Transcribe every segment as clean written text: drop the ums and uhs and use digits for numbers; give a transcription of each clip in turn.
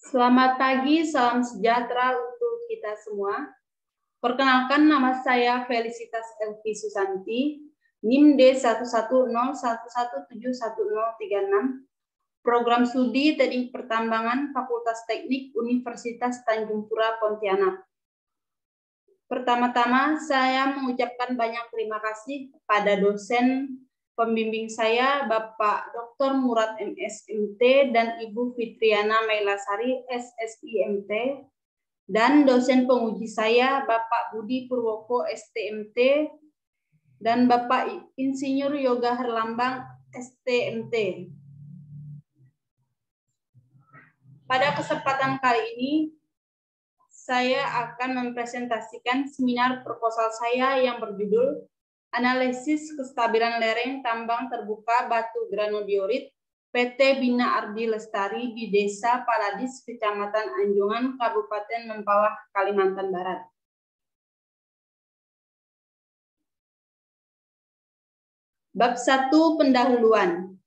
Selamat pagi, salam sejahtera untuk kita semua. Perkenalkan, nama saya Felicitas Elvi Susanti, NIM D1101171036, Program Studi Teknik Pertambangan Fakultas Teknik Universitas Tanjung Pura, Pontianak. Pertama-tama, saya mengucapkan banyak terima kasih kepada dosen pembimbing saya, Bapak Dr. Murad MSMT dan Ibu Fitriana Mailasari SSIMT, dan dosen penguji saya, Bapak Budi Purwoko STMT, dan Bapak Insinyur Yoga Herlambang STMT. Pada kesempatan kali ini, saya akan mempresentasikan seminar proposal saya yang berjudul Analisis Kestabilan Lereng Tambang Terbuka Batu Granodiorit PT Bina Ardi Lestari di Desa Paladis, Kecamatan Anjungan, Kabupaten Mempawah, Kalimantan Barat. Bab 1, pendahuluan.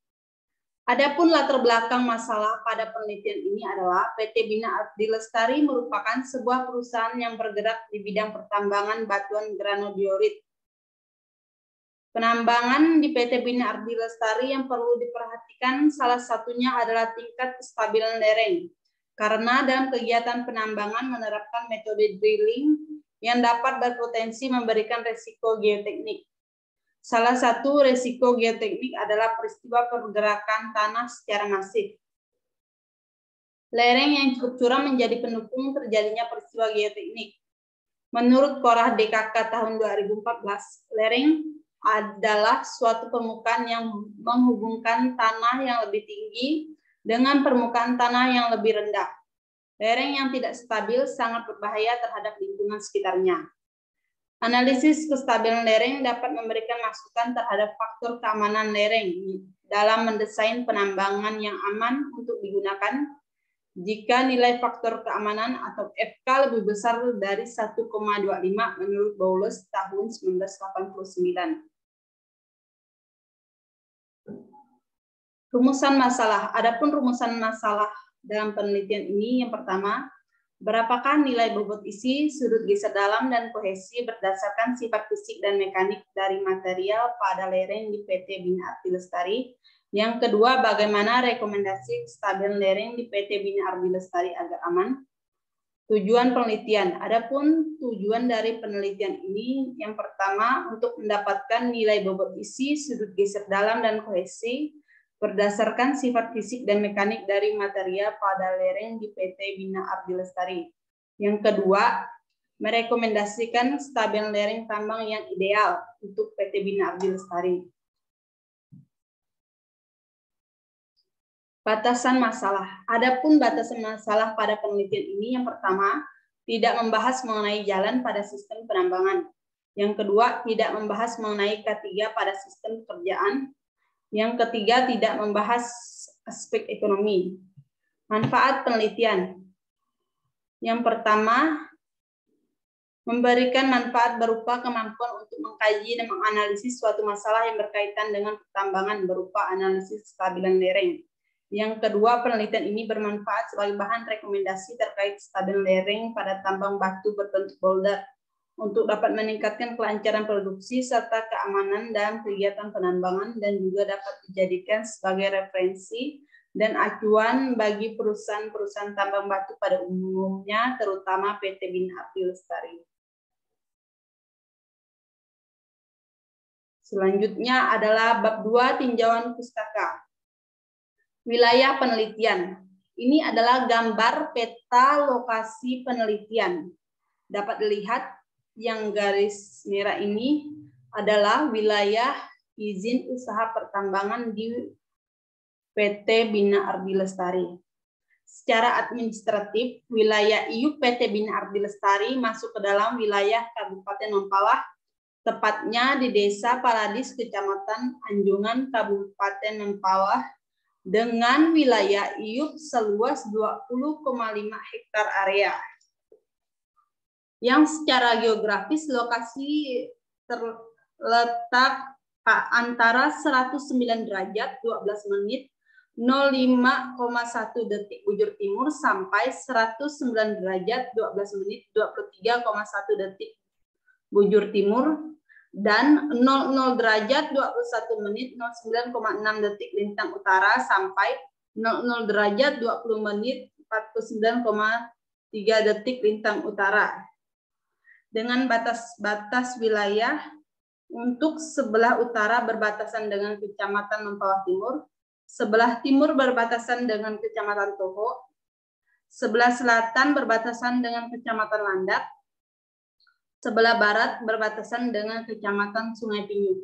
Adapun latar belakang masalah pada penelitian ini adalah PT Bina Ardi Lestari merupakan sebuah perusahaan yang bergerak di bidang pertambangan batuan granodiorit. Penambangan di PT Bina Ardi Lestari yang perlu diperhatikan salah satunya adalah tingkat kestabilan lereng. Karena dalam kegiatan penambangan menerapkan metode drilling yang dapat berpotensi memberikan resiko geoteknik. Salah satu resiko geoteknik adalah peristiwa pergerakan tanah secara masif. Lereng yang cukup curam menjadi pendukung terjadinya peristiwa geoteknik. Menurut Korah DKK tahun 2014, lereng adalah suatu permukaan yang menghubungkan tanah yang lebih tinggi dengan permukaan tanah yang lebih rendah. Lereng yang tidak stabil sangat berbahaya terhadap lingkungan sekitarnya. Analisis kestabilan lereng dapat memberikan masukan terhadap faktor keamanan lereng dalam mendesain penambangan yang aman untuk digunakan jika nilai faktor keamanan atau FK lebih besar dari 1,25 menurut Bowles tahun 1989. Rumusan masalah. Adapun rumusan masalah dalam penelitian ini, yang pertama, berapakah nilai bobot isi, sudut geser dalam, dan kohesi berdasarkan sifat fisik dan mekanik dari material pada lereng di PT Bina Ardi Lestari. Yang kedua, bagaimana rekomendasi kestabilan lereng di PT Bina Ardi Lestari agar aman. Tujuan penelitian. Adapun tujuan dari penelitian ini, yang pertama, untuk mendapatkan nilai bobot isi, sudut geser dalam, dan kohesi berdasarkan sifat fisik dan mekanik dari material pada lereng di PT Bina Ardi Lestari. Yang kedua, merekomendasikan kestabilan lereng tambang yang ideal untuk PT Bina Ardi Lestari. Batasan masalah. Adapun batasan masalah pada penelitian ini, yang pertama, tidak membahas mengenai jalan pada sistem penambangan. Yang kedua, tidak membahas mengenai K3 pada sistem pekerjaan. Yang ketiga, tidak membahas aspek ekonomi. Manfaat penelitian. Yang pertama, memberikan manfaat berupa kemampuan untuk mengkaji dan menganalisis suatu masalah yang berkaitan dengan pertambangan berupa analisis kestabilan lereng. Yang kedua, penelitian ini bermanfaat sebagai bahan rekomendasi terkait kestabilan lereng pada tambang batu berbentuk boulder untuk dapat meningkatkan kelancaran produksi serta keamanan dalam kegiatan penambangan dan juga dapat dijadikan sebagai referensi dan acuan bagi perusahaan-perusahaan tambang batu pada umumnya, terutama PT Bina Ardi Lestari. Selanjutnya adalah bab 2, tinjauan pustaka. Wilayah penelitian. Ini adalah gambar peta lokasi penelitian. Dapat dilihat yang garis merah ini adalah wilayah izin usaha pertambangan di PT Bina Ardi Lestari. Secara administratif, wilayah IUP PT Bina Ardi Lestari masuk ke dalam wilayah Kabupaten Mempawah, tepatnya di Desa Paladis, Kecamatan Anjungan, Kabupaten Mempawah, dengan wilayah IUP seluas 20,5 hektar area. Yang secara geografis lokasi terletak antara 109 derajat 12 menit 05,1 detik bujur timur sampai 109 derajat 12 menit 23,1 detik bujur timur, dan 00 derajat 21 menit 09,6 detik lintang utara sampai 00 derajat 20 menit 49,3 detik lintang utara. Dengan batas-batas wilayah untuk sebelah utara berbatasan dengan Kecamatan Mempawah Timur, sebelah timur berbatasan dengan Kecamatan Toho, sebelah selatan berbatasan dengan Kecamatan Landak, sebelah barat berbatasan dengan Kecamatan Sungai Pinyu.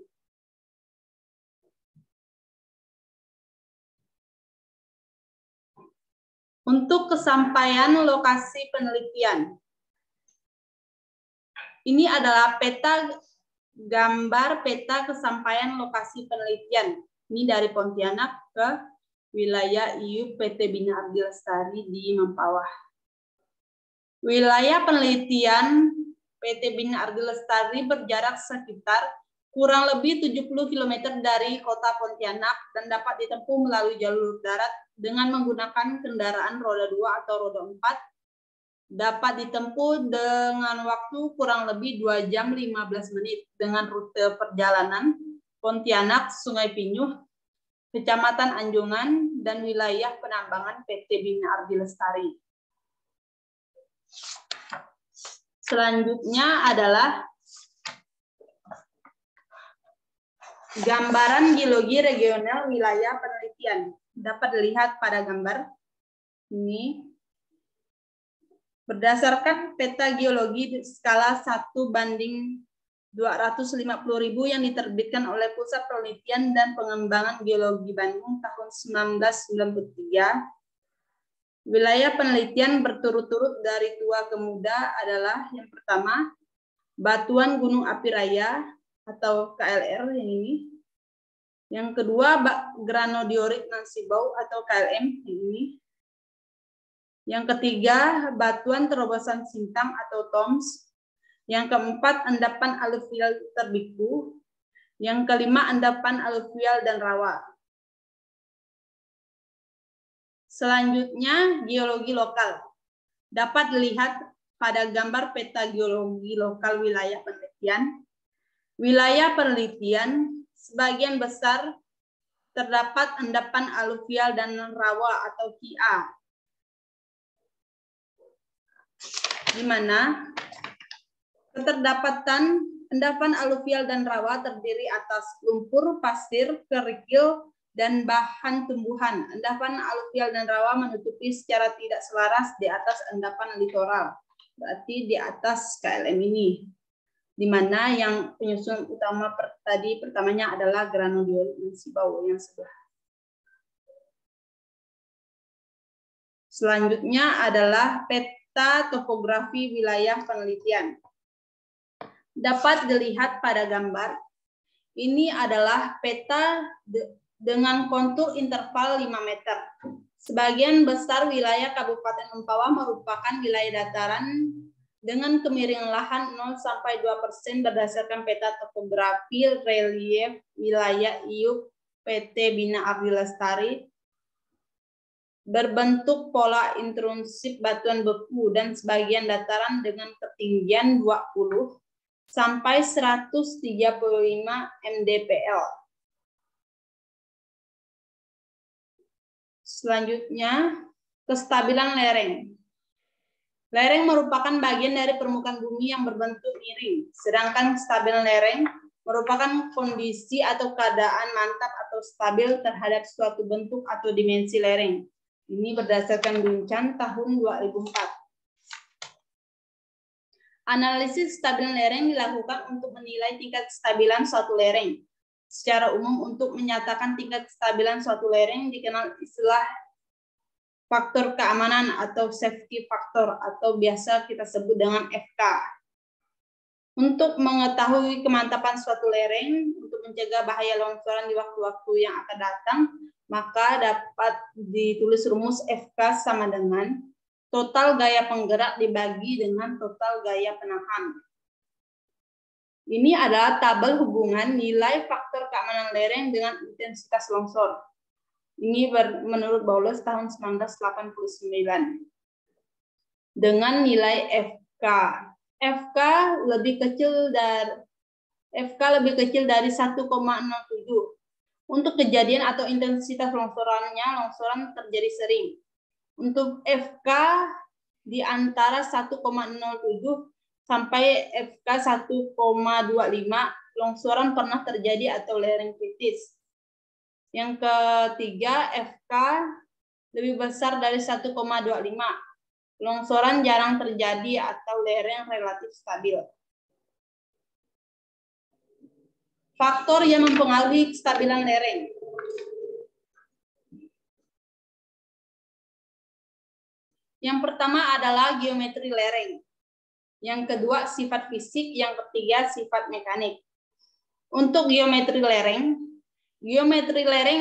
Untuk kesampaian lokasi penelitian, ini adalah gambar peta kesampaian lokasi penelitian. Ini dari Pontianak ke wilayah IUP PT Bina Ardi Lestari di Mempawah. Wilayah penelitian PT Bina Ardi Lestari berjarak sekitar kurang lebih 70 km dari kota Pontianak dan dapat ditempuh melalui jalur darat dengan menggunakan kendaraan roda 2 atau roda 4. Dapat ditempuh dengan waktu kurang lebih 2 jam 15 menit dengan rute perjalanan Pontianak, Sungai Pinyu, Kecamatan Anjongan, dan wilayah penambangan PT Bina Ardi Lestari. Selanjutnya adalah gambaran geologi regional wilayah penelitian. Dapat dilihat pada gambar ini. Berdasarkan peta geologi skala 1:250.000 yang diterbitkan oleh Pusat Penelitian dan Pengembangan Geologi Bandung tahun 1993, wilayah penelitian berturut-turut dari tua ke muda adalah yang pertama, Batuan Gunung Api Raya atau KLR yang ini. Yang kedua, Granodiorit Nansibau atau KLM yang ini. Yang ketiga, Batuan Terobosan Sintang atau TOMS. Yang keempat, Endapan Aluvial Terbiku. Yang kelima, Endapan Aluvial dan Rawa. Selanjutnya, geologi lokal. Dapat dilihat pada gambar peta geologi lokal wilayah penelitian. Wilayah penelitian sebagian besar terdapat endapan aluvial dan rawa atau KIA, di mana keterdapatan endapan aluvial dan rawa terdiri atas lumpur, pasir, kerikil, dan bahan tumbuhan. Endapan aluvial dan rawa menutupi secara tidak selaras di atas endapan litoral, berarti di atas KLM ini, di mana yang penyusun utama pertamanya adalah Granodiorit Nansibau yang sebelah. Selanjutnya adalah peta topografi wilayah penelitian. Dapat dilihat pada gambar, ini adalah peta dengan kontur interval 5 meter. Sebagian besar wilayah Kabupaten Mempawah merupakan wilayah dataran dengan kemiringan lahan 0-2% berdasarkan peta topografi relief wilayah IUP PT Bina Ardi Lestari berbentuk pola intrusif batuan beku dan sebagian dataran dengan ketinggian 20 sampai 135 mdpl. Selanjutnya, kestabilan lereng. Lereng merupakan bagian dari permukaan bumi yang berbentuk miring, sedangkan kestabilan lereng merupakan kondisi atau keadaan mantap atau stabil terhadap suatu bentuk atau dimensi lereng. Ini berdasarkan Duncan tahun 2004. Analisis kestabilan lereng dilakukan untuk menilai tingkat kestabilan suatu lereng. Secara umum, untuk menyatakan tingkat kestabilan suatu lereng dikenal istilah faktor keamanan atau safety factor atau biasa kita sebut dengan FK. Untuk mengetahui kemantapan suatu lereng untuk mencegah bahaya longsoran di waktu-waktu yang akan datang, maka dapat ditulis rumus FK sama dengan total gaya penggerak dibagi dengan total gaya penahan. Ini adalah tabel hubungan nilai faktor keamanan lereng dengan intensitas longsor. Ini menurut Bowles tahun 1989. Dengan nilai FK. FK lebih kecil dari 1,07. Untuk kejadian atau intensitas longsoran terjadi sering. Untuk FK di antara 1,07 sampai FK 1,25, longsoran pernah terjadi atau lereng kritis. Yang ketiga, FK lebih besar dari 1,25. Longsoran jarang terjadi atau lereng relatif stabil. Faktor yang mempengaruhi kestabilan lereng. Yang pertama adalah geometri lereng. Yang kedua, sifat fisik. Yang ketiga, sifat mekanik. Untuk geometri lereng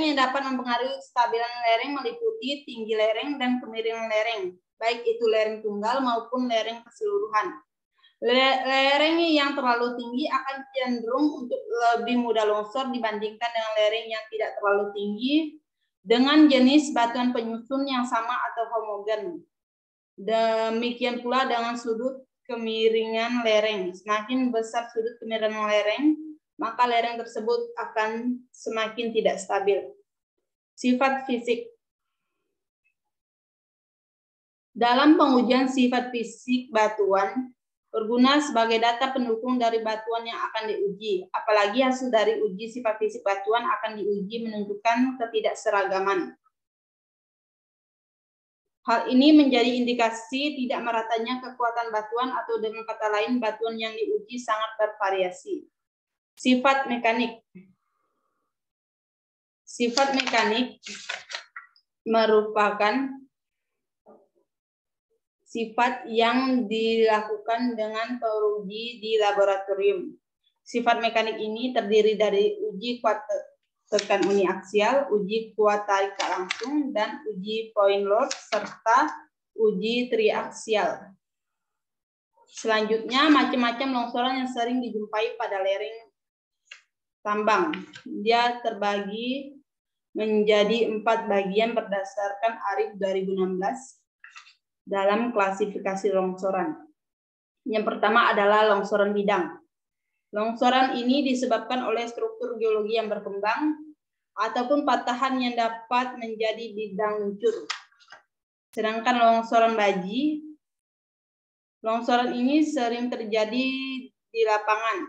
yang dapat mempengaruhi kestabilan lereng meliputi tinggi lereng dan kemiringan lereng, baik itu lereng tunggal maupun lereng keseluruhan. Lereng yang terlalu tinggi akan cenderung untuk lebih mudah longsor dibandingkan dengan lereng yang tidak terlalu tinggi dengan jenis batuan penyusun yang sama atau homogen. Demikian pula dengan sudut kemiringan lereng. Semakin besar sudut kemiringan lereng, maka lereng tersebut akan semakin tidak stabil. Sifat fisik. Dalam pengujian sifat fisik batuan, berguna sebagai data pendukung dari batuan yang akan diuji. Apalagi hasil dari uji sifat fisik batuan akan diuji menunjukkan ketidakseragaman. Hal ini menjadi indikasi tidak meratanya kekuatan batuan atau dengan kata lain batuan yang diuji sangat bervariasi. Sifat mekanik. Sifat mekanik merupakan sifat yang dilakukan dengan teruji di laboratorium. Sifat mekanik ini terdiri dari uji kuat tekan uniaksial, uji kuat tarik tak langsung, dan uji point load, serta uji triaksial. Selanjutnya, macam-macam longsoran yang sering dijumpai pada lereng tambang. Dia terbagi menjadi 4 bagian berdasarkan ARIF 2016 dalam klasifikasi longsoran. Yang pertama adalah longsoran bidang. Longsoran ini disebabkan oleh struktur geologi yang berkembang ataupun patahan yang dapat menjadi bidang luncur. Sedangkan longsoran baji, longsoran ini sering terjadi di lapangan.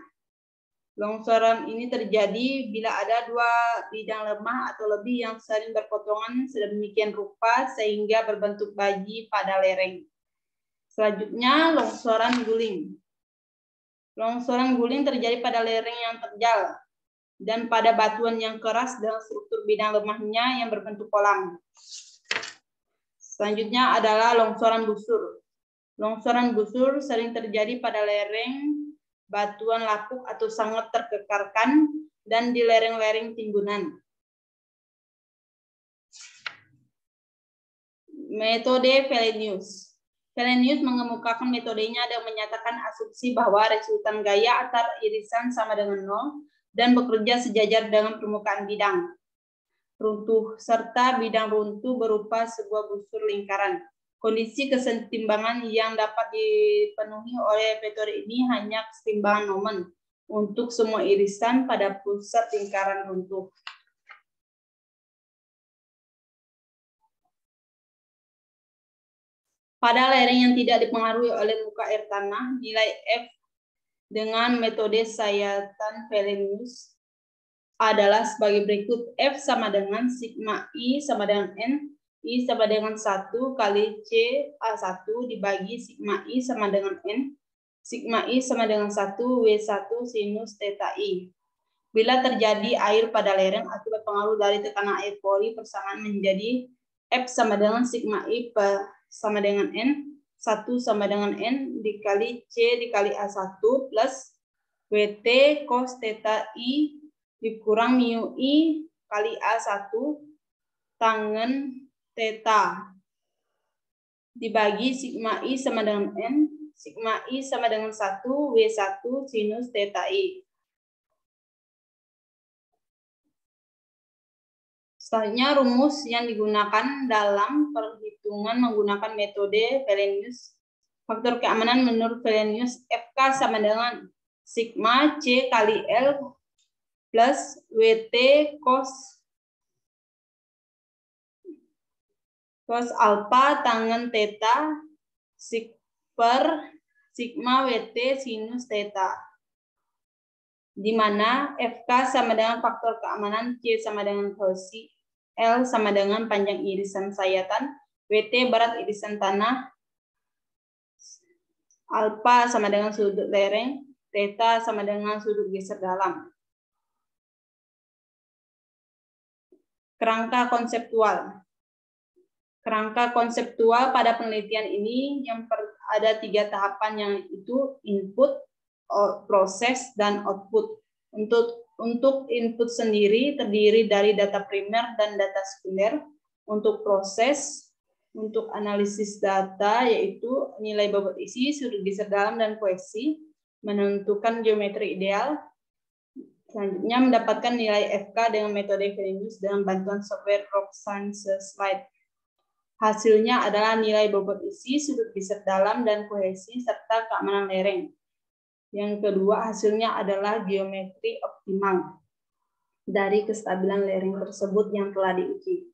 Longsoran ini terjadi bila ada 2 bidang lemah atau lebih yang saling berpotongan sedemikian rupa sehingga berbentuk baji pada lereng. Selanjutnya, longsoran guling. Longsoran guling terjadi pada lereng yang terjal dan pada batuan yang keras dengan struktur bidang lemahnya yang berbentuk kolam. Selanjutnya adalah longsoran busur. Longsoran busur sering terjadi pada lereng batuan lapuk atau sangat terkekarkan dan di lereng-lereng timbunan. Metode Felenius. Felenius mengemukakan metodenya dan menyatakan asumsi bahwa resultan gaya antar irisan sama dengan 0 dan bekerja sejajar dengan permukaan bidang runtuh serta bidang runtuh berupa sebuah busur lingkaran. Kondisi kesetimbangan yang dapat dipenuhi oleh metode ini hanya kesetimbangan Neumann untuk semua irisan pada pusat lingkaran runtuh. Pada lereng yang tidak dipengaruhi oleh muka air tanah, nilai F dengan metode Sayatan-Felenius adalah sebagai berikut. F sama dengan sigma I sama dengan N, I sama dengan 1 kali CA1 dibagi sigma I sama dengan N, sigma I sama dengan 1 W1 sinus theta I. Bila terjadi air pada lereng akibat pengaruh dari tekanan air pori, persamaan menjadi F sama dengan sigma I sama dengan N, 1 sama dengan N dikali C dikali A1 plus WT cos theta I dikurang mu I kali A1 tangen theta dibagi sigma I sama dengan N, sigma I sama dengan 1 W1 sinus theta I. Selanjutnya, rumus yang digunakan dalam perhitungan menggunakan metode Fellenius. Faktor keamanan menurut Fellenius, FK sama dengan sigma C kali L plus WT cos alpha tangen theta per sigma WT sinus theta, di mana FK sama dengan faktor keamanan, C sama dengan kursi, L sama dengan panjang irisan sayatan, WT berat irisan tanah, alpha sama dengan sudut lereng, theta sama dengan sudut geser dalam. Kerangka konseptual. Kerangka konseptual pada penelitian ini ada 3 tahapan, yang itu input, proses, dan output. Untuk input sendiri terdiri dari data primer dan data sekunder. Untuk proses, untuk analisis data yaitu nilai bobot isi, sudut geser dalam, dan kohesi, menentukan geometri ideal. Selanjutnya mendapatkan nilai FK dengan metode Fellenius dengan bantuan software Rock Science Slide. Hasilnya adalah nilai bobot isi, sudut geser dalam, dan kohesi, serta keamanan lereng. Yang kedua, hasilnya adalah geometri optimal dari kestabilan lereng tersebut yang telah diuji.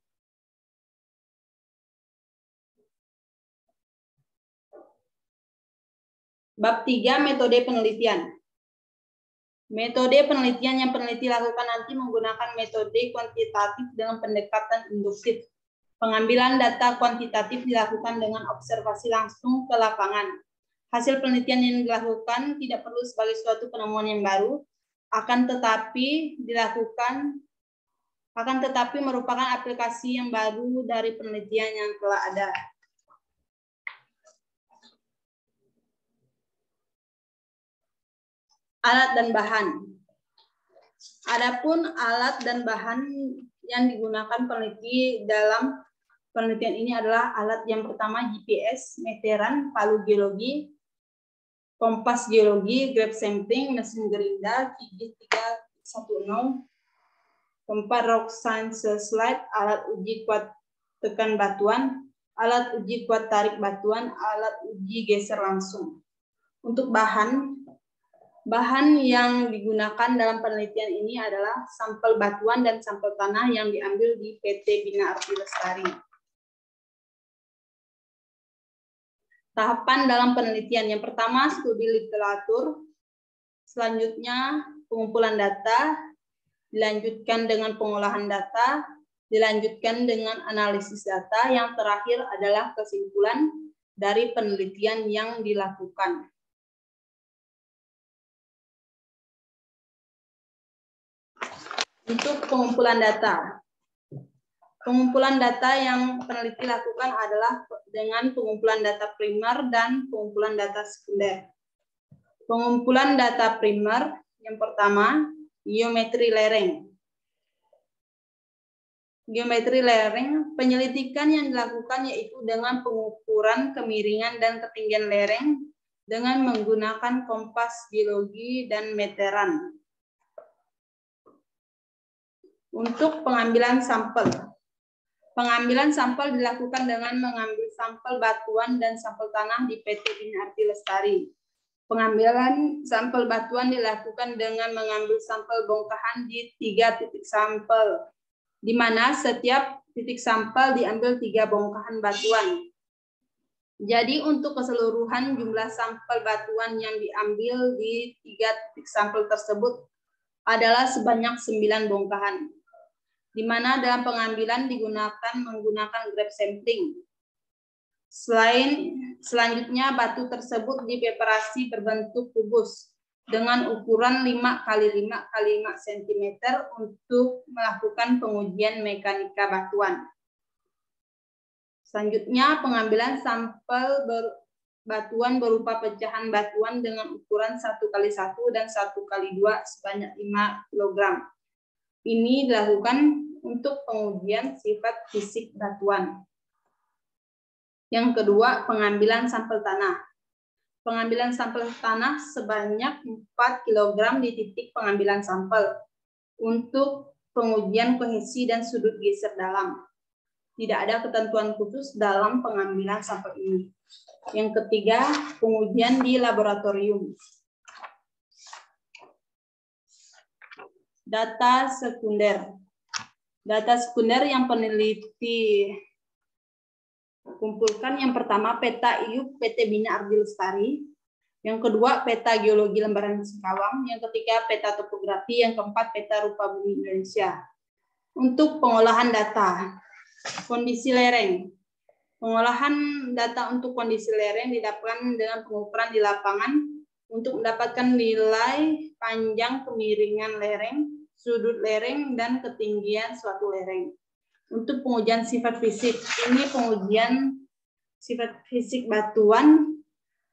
Bab 3, metode penelitian. Metode penelitian yang peneliti lakukan nanti menggunakan metode kuantitatif dengan pendekatan induktif. Pengambilan data kuantitatif dilakukan dengan observasi langsung ke lapangan. Hasil penelitian yang dilakukan tidak perlu sebagai suatu penemuan yang baru, akan tetapi merupakan aplikasi yang baru dari penelitian yang telah ada. Alat dan bahan. Adapun alat dan bahan yang digunakan peneliti dalam penelitian ini adalah alat yang pertama GPS, meteran, palu geologi, kompas geologi, grab sampling, mesin gerinda, gigi 310, tempat Rock Science Slide, alat uji kuat tekan batuan, alat uji kuat tarik batuan, alat uji geser langsung. Untuk bahan yang digunakan dalam penelitian ini adalah sampel batuan dan sampel tanah yang diambil di PT Bina Arti Lestari. Tahapan dalam penelitian yang pertama, studi literatur, selanjutnya pengumpulan data, dilanjutkan dengan pengolahan data, dilanjutkan dengan analisis data, yang terakhir adalah kesimpulan dari penelitian yang dilakukan. Untuk pengumpulan data. Pengumpulan data yang peneliti lakukan adalah dengan pengumpulan data primer dan pengumpulan data sekunder. Pengumpulan data primer yang pertama, geometri lereng. Geometri lereng, penyelidikan yang dilakukan yaitu dengan pengukuran kemiringan dan ketinggian lereng dengan menggunakan kompas geologi dan meteran. Untuk pengambilan sampel. Pengambilan sampel dilakukan dengan mengambil sampel batuan dan sampel tanah di PT Bina Arti Lestari. Pengambilan sampel batuan dilakukan dengan mengambil sampel bongkahan di 3 titik sampel, di mana setiap titik sampel diambil 3 bongkahan batuan. Jadi untuk keseluruhan jumlah sampel batuan yang diambil di 3 titik sampel tersebut adalah sebanyak 9 bongkahan, di mana dalam pengambilan menggunakan grab sampling. Selanjutnya batu tersebut dipreparasi berbentuk kubus dengan ukuran 5 x 5 x 5 cm untuk melakukan pengujian mekanika batuan. Selanjutnya pengambilan sampel batuan berupa pecahan batuan dengan ukuran 1 x 1 dan 1 x 2 sebanyak 5 kg. Ini dilakukan untuk pengujian sifat fisik batuan. Yang kedua, pengambilan sampel tanah. Pengambilan sampel tanah sebanyak 4 kg di titik pengambilan sampel. Untuk pengujian kohesi dan sudut geser dalam. Tidak ada ketentuan khusus dalam pengambilan sampel ini. Yang ketiga, pengujian di laboratorium. Data sekunder. Data sekunder yang peneliti kumpulkan yang pertama peta IUP PT Bina Ardi Lestari, yang kedua peta geologi lembaran Singkawang, yang ketiga peta topografi, yang keempat peta rupa bumi Indonesia. Untuk pengolahan data, kondisi lereng. Pengolahan data untuk kondisi lereng didapatkan dengan pengukuran di lapangan untuk mendapatkan nilai panjang kemiringan lereng, sudut lereng, dan ketinggian suatu lereng. Untuk pengujian sifat fisik, ini pengujian sifat fisik batuan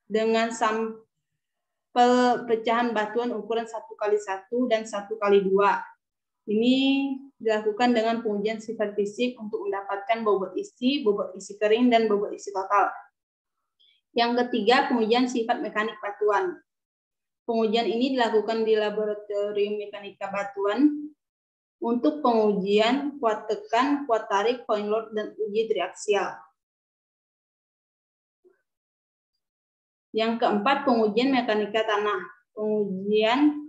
dengan sampel pecahan batuan ukuran 1x1 dan 1x2. Ini dilakukan dengan pengujian sifat fisik untuk mendapatkan bobot isi kering, dan bobot isi total. Yang ketiga, pengujian sifat mekanik batuan. Pengujian ini dilakukan di laboratorium mekanika batuan untuk pengujian kuat tekan, kuat tarik, point load, dan uji triaksial. Yang keempat, pengujian mekanika tanah. Pengujian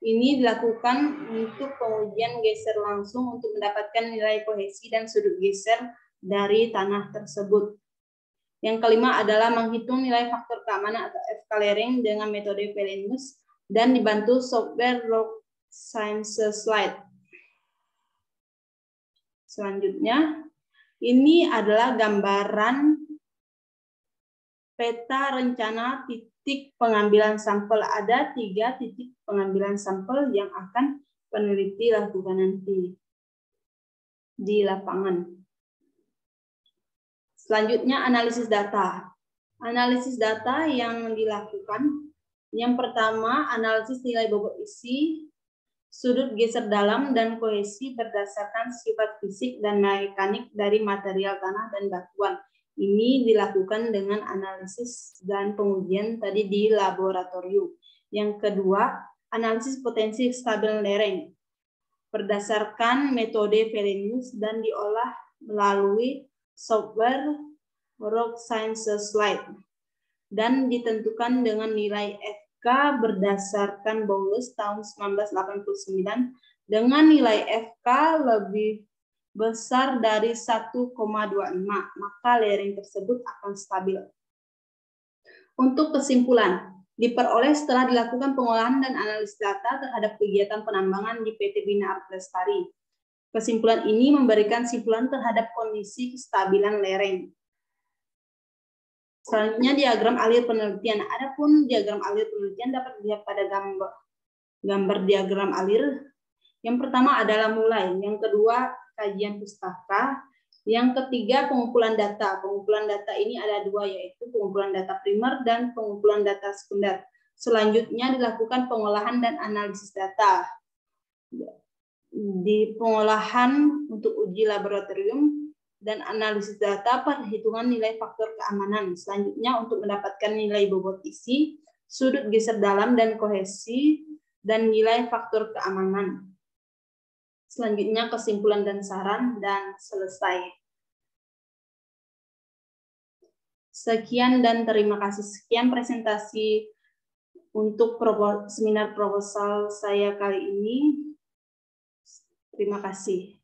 ini dilakukan untuk pengujian geser langsung untuk mendapatkan nilai kohesi dan sudut geser dari tanah tersebut. Yang kelima adalah menghitung nilai faktor keamanan atau FK lereng dengan metode Fellenius dan dibantu software Rock Sciences Slide. Selanjutnya, ini adalah gambaran peta rencana titik pengambilan sampel. Ada 3 titik pengambilan sampel yang akan peneliti lakukan nanti di lapangan. Selanjutnya, analisis data. Analisis data yang dilakukan, yang pertama, analisis nilai bobot isi, sudut geser dalam, dan kohesi berdasarkan sifat fisik dan mekanik dari material tanah dan batuan. Ini dilakukan dengan analisis dan pengujian tadi di laboratorium. Yang kedua, analisis potensi stabil lereng berdasarkan metode Fellenius dan diolah melalui software Rock Sciences Slide dan ditentukan dengan nilai FK berdasarkan Bowles tahun 1989 dengan nilai FK lebih besar dari 1,25, maka lereng tersebut akan stabil. Untuk kesimpulan, diperoleh setelah dilakukan pengolahan dan analisis data terhadap kegiatan penambangan di PT Bina Ardi Lestari. Kesimpulan ini memberikan kesimpulan terhadap kondisi kestabilan lereng. Selanjutnya, diagram alir penelitian. Adapun diagram alir penelitian dapat dilihat pada gambar diagram alir. Yang pertama adalah mulai, yang kedua kajian pustaka, yang ketiga pengumpulan data. Pengumpulan data ini ada 2, yaitu pengumpulan data primer dan pengumpulan data sekunder. Selanjutnya dilakukan pengolahan dan analisis data. Di pengolahan untuk uji laboratorium dan analisis data perhitungan nilai faktor keamanan. Selanjutnya untuk mendapatkan nilai bobot isi, sudut geser dalam dan kohesi, dan nilai faktor keamanan. Selanjutnya kesimpulan dan saran, dan selesai. Sekian dan terima kasih. Sekian presentasi untuk seminar proposal saya kali ini. Terima kasih.